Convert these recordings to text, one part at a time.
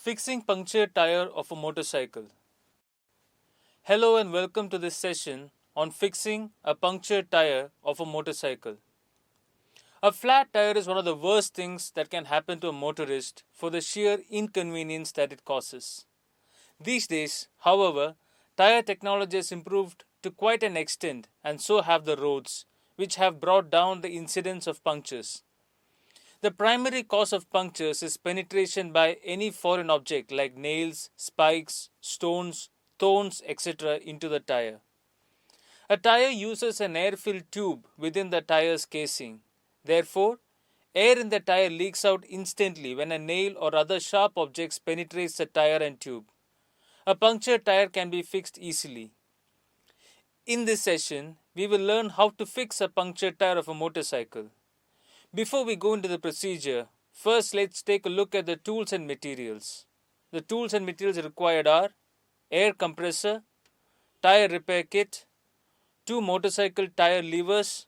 Fixing punctured tire of a motorcycle. Hello and welcome to this session on fixing a punctured tire of a motorcycle. A flat tire is one of the worst things that can happen to a motorist for the sheer inconvenience that it causes. These days, however, tire technology has improved to quite an extent, and so have the roads, which have brought down the incidence of punctures. The primary cause of punctures is penetration by any foreign object like nails, spikes, stones, thorns, etc. into the tire. A tire uses an air-filled tube within the tire's casing. Therefore, air in the tire leaks out instantly when a nail or other sharp objects penetrates the tire and tube. A punctured tire can be fixed easily. In this session, we will learn how to fix a punctured tire of a motorcycle. Before we go into the procedure, first let's take a look at the tools and materials. The tools and materials required are air compressor, tire repair kit, 2 motorcycle tire levers,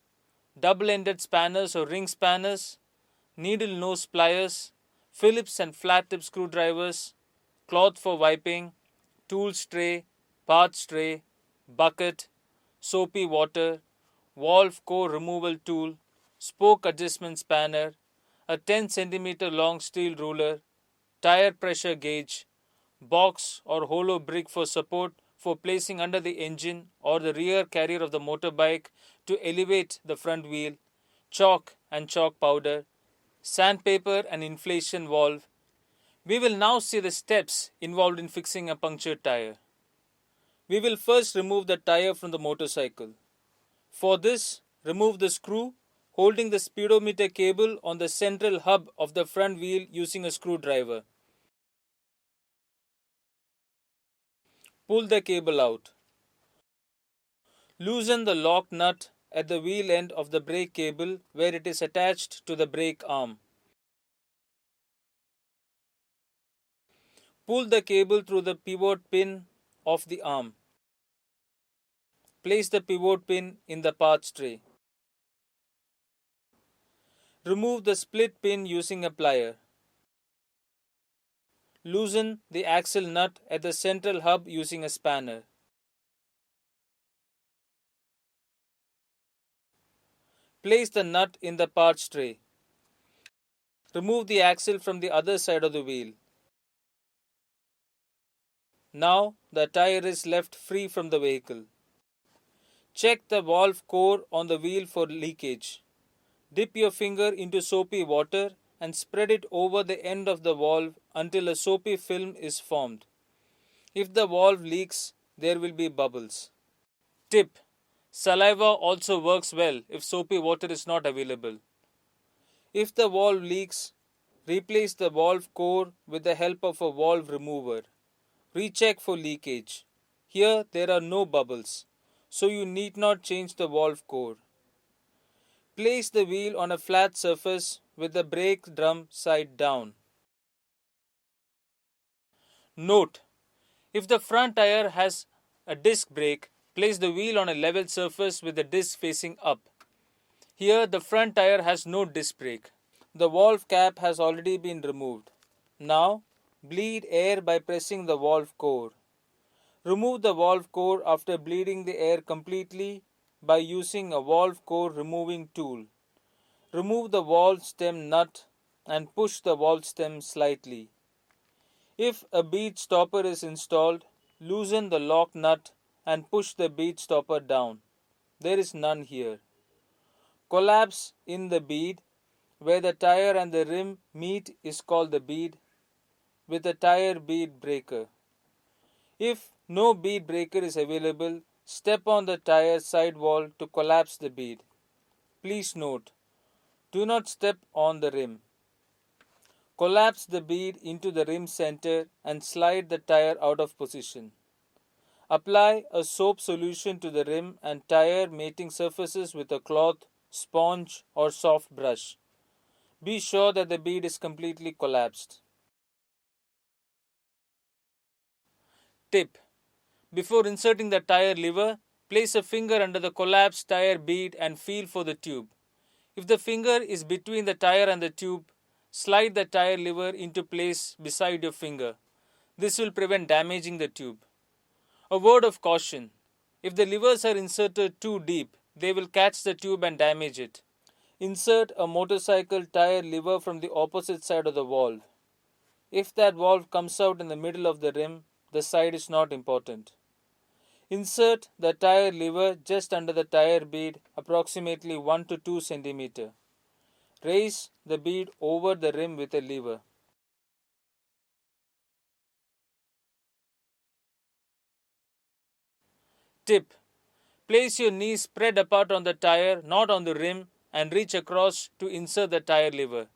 double-ended spanners or ring spanners, needle nose pliers, Phillips and flat tip screwdrivers, cloth for wiping, tools tray, parts tray, bucket, soapy water, valve core removal tool, spoke adjustment spanner, a 10 cm long steel ruler, tire pressure gauge, box or hollow brick for support for placing under the engine or the rear carrier of the motorbike to elevate the front wheel, chalk and chalk powder, sandpaper and inflation valve. We will now see the steps involved in fixing a punctured tire. We will first remove the tire from the motorcycle. For this, remove the screw holding the speedometer cable on the central hub of the front wheel using a screwdriver. Pull the cable out. Loosen the lock nut at the wheel end of the brake cable where it is attached to the brake arm. Pull the cable through the pivot pin of the arm. Place the pivot pin in the parts tray. Remove the split pin using a plier. Loosen the axle nut at the central hub using a spanner. Place the nut in the parts tray. Remove the axle from the other side of the wheel. Now the tire is left free from the vehicle. Check the valve core on the wheel for leakage. Dip your finger into soapy water and spread it over the end of the valve until a soapy film is formed. If the valve leaks, there will be bubbles. Tip: saliva also works well if soapy water is not available. If the valve leaks, replace the valve core with the help of a valve remover. Recheck for leakage. Here there are no bubbles, so you need not change the valve core. Place the wheel on a flat surface with the brake drum side down. Note: if the front tire has a disc brake, place the wheel on a level surface with the disc facing up. Here the front tire has no disc brake. The valve cap has already been removed. Now, bleed air by pressing the valve core. Remove the valve core after bleeding the air completely by using a valve core removing tool. Remove the valve stem nut and push the valve stem slightly. If a bead stopper is installed, loosen the lock nut and push the bead stopper down. There is none here. Collapse in the bead where the tire and the rim meet is called the bead with a tire bead breaker. If no bead breaker is available, step on the tire sidewall to collapse the bead. Please note: do not step on the rim. Collapse the bead into the rim center and slide the tire out of position. Apply a soap solution to the rim and tire mating surfaces with a cloth, sponge or soft brush. Be sure that the bead is completely collapsed. Tip: before inserting the tire lever, place a finger under the collapsed tire bead and feel for the tube. If the finger is between the tire and the tube, slide the tire lever into place beside your finger. This will prevent damaging the tube. A word of caution: if the levers are inserted too deep, they will catch the tube and damage it. Insert a motorcycle tire lever from the opposite side of the valve. If that valve comes out in the middle of the rim, the side is not important. Insert the tire lever just under the tire bead, approximately 1 to 2 cm. Raise the bead over the rim with a lever. Tip: place your knees spread apart on the tire, not on the rim, and reach across to insert the tire lever.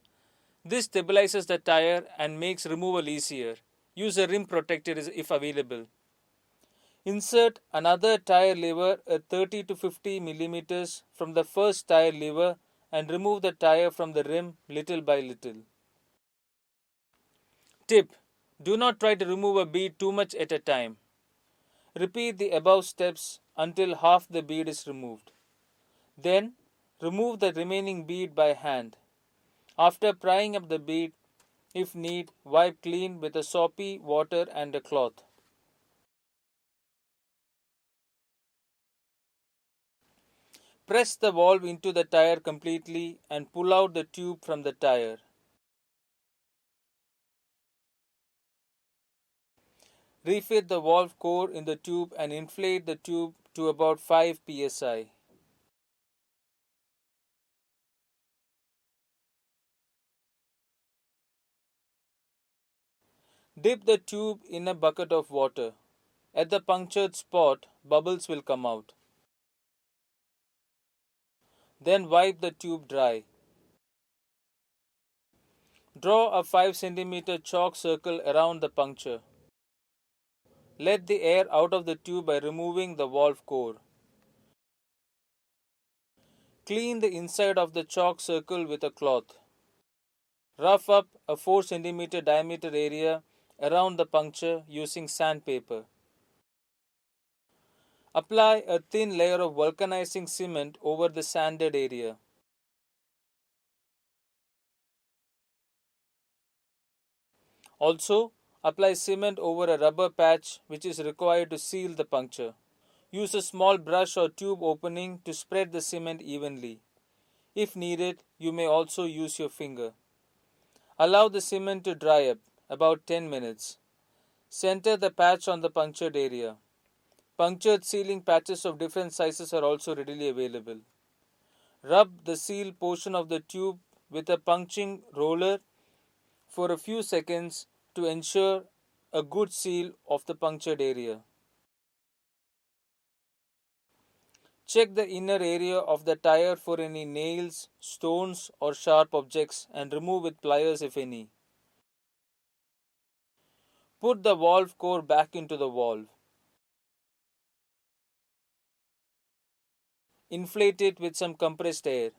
This stabilizes the tire and makes removal easier. Use a rim protector if available. Insert another tire lever at 30 to 50 mm from the first tire lever and remove the tire from the rim little by little. Tip: do not try to remove a bead too much at a time. Repeat the above steps until half the bead is removed. Then, remove the remaining bead by hand. After prying up the bead, if need, wipe clean with a soapy water and a cloth. Press the valve into the tire completely and pull out the tube from the tire. Refit the valve core in the tube and inflate the tube to about 5 psi. Dip the tube in a bucket of water. At the punctured spot, bubbles will come out. Then wipe the tube dry. Draw a 5 cm chalk circle around the puncture. Let the air out of the tube by removing the valve core. Clean the inside of the chalk circle with a cloth. Rough up a 4 cm diameter area around the puncture using sandpaper. Apply a thin layer of vulcanizing cement over the sanded area. Also, apply cement over a rubber patch which is required to seal the puncture. Use a small brush or tube opening to spread the cement evenly. If needed, you may also use your finger. Allow the cement to dry up, about 10 minutes. Center the patch on the punctured area. Punctured sealing patches of different sizes are also readily available. Rub the sealed portion of the tube with a punching roller for a few seconds to ensure a good seal of the punctured area. Check the inner area of the tire for any nails, stones, or sharp objects and remove with pliers if any. Put the valve core back into the valve. Inflate it with some compressed air.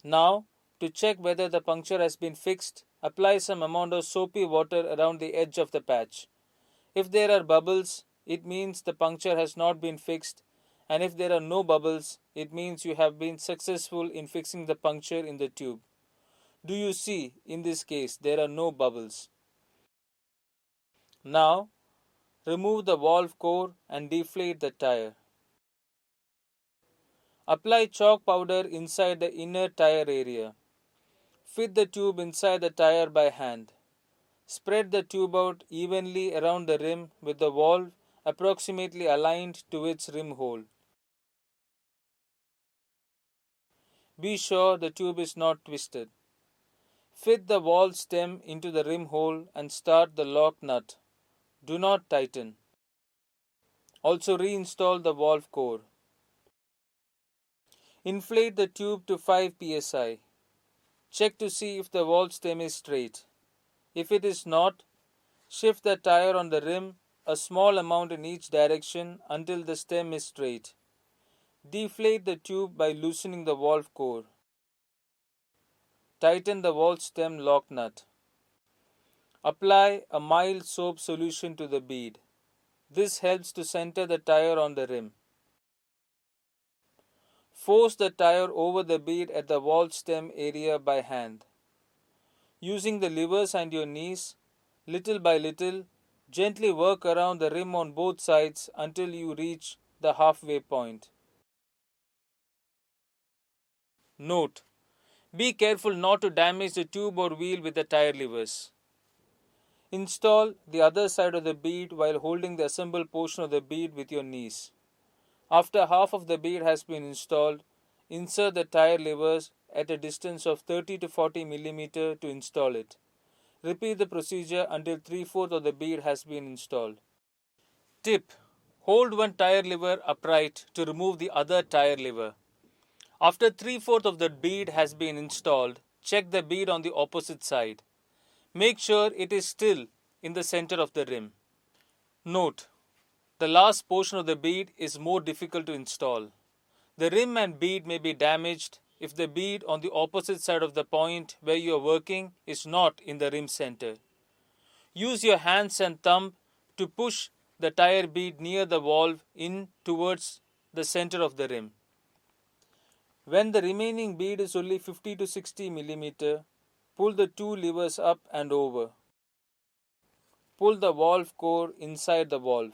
Now, to check whether the puncture has been fixed, apply some amount of soapy water around the edge of the patch. If there are bubbles, it means the puncture has not been fixed, and if there are no bubbles, it means you have been successful in fixing the puncture in the tube. Do you see, in this case, there are no bubbles. Now, remove the valve core and deflate the tire. Apply chalk powder inside the inner tire area. Fit the tube inside the tire by hand. Spread the tube out evenly around the rim with the valve approximately aligned to its rim hole. Be sure the tube is not twisted. Fit the valve stem into the rim hole and start the lock nut. Do not tighten. Also reinstall the valve core. Inflate the tube to 5 psi. Check to see if the valve stem is straight. If it is not, shift the tire on the rim a small amount in each direction until the stem is straight. Deflate the tube by loosening the valve core. Tighten the valve stem lock nut. Apply a mild soap solution to the bead. This helps to center the tire on the rim. Force the tire over the bead at the valve stem area by hand. Using the levers and your knees, little by little, gently work around the rim on both sides until you reach the halfway point. Note: be careful not to damage the tube or wheel with the tire levers. Install the other side of the bead while holding the assembled portion of the bead with your knees. After half of the bead has been installed, insert the tire levers at a distance of 30 to 40 mm to install it. Repeat the procedure until 3/4 of the bead has been installed. Tip: hold one tire lever upright to remove the other tire lever. After 3/4 of the bead has been installed, check the bead on the opposite side. Make sure it is still in the center of the rim. Note: the last portion of the bead is more difficult to install. The rim and bead may be damaged if the bead on the opposite side of the point where you are working is not in the rim center. Use your hands and thumb to push the tire bead near the valve in towards the center of the rim. When the remaining bead is only 50 to 60 mm, pull the two levers up and over. Pull the valve core inside the valve.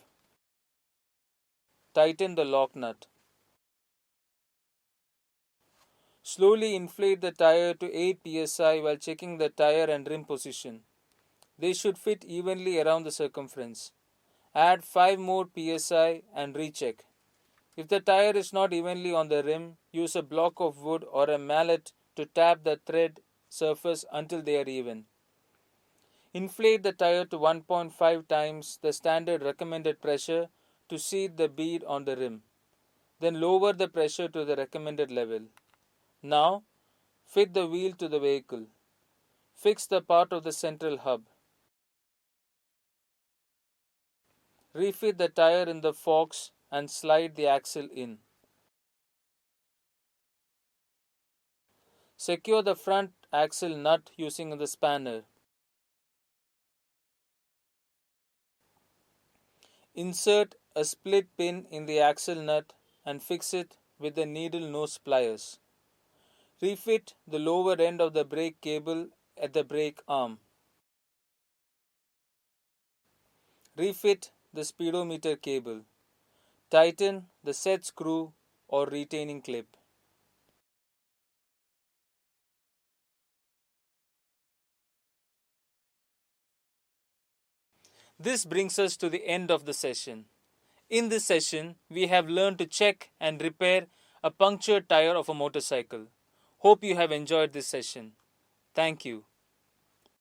Tighten the lock nut. Slowly inflate the tire to 8 psi while checking the tire and rim position. They should fit evenly around the circumference. Add 5 more psi and recheck. If the tire is not evenly on the rim, use a block of wood or a mallet to tap the thread surface until they are even. Inflate the tire to 1.5 times the standard recommended pressure to seat the bead on the rim. Then lower the pressure to the recommended level. Now, fit the wheel to the vehicle. Fix the part of the central hub. Refit the tire in the forks and slide the axle in. Secure the front axle nut using the spanner. Insert a split pin in the axle nut and fix it with the needle nose pliers. Refit the lower end of the brake cable at the brake arm. Refit the speedometer cable. Tighten the set screw or retaining clip. This brings us to the end of the session. In this session, we have learned to check and repair a punctured tire of a motorcycle. Hope you have enjoyed this session. Thank you.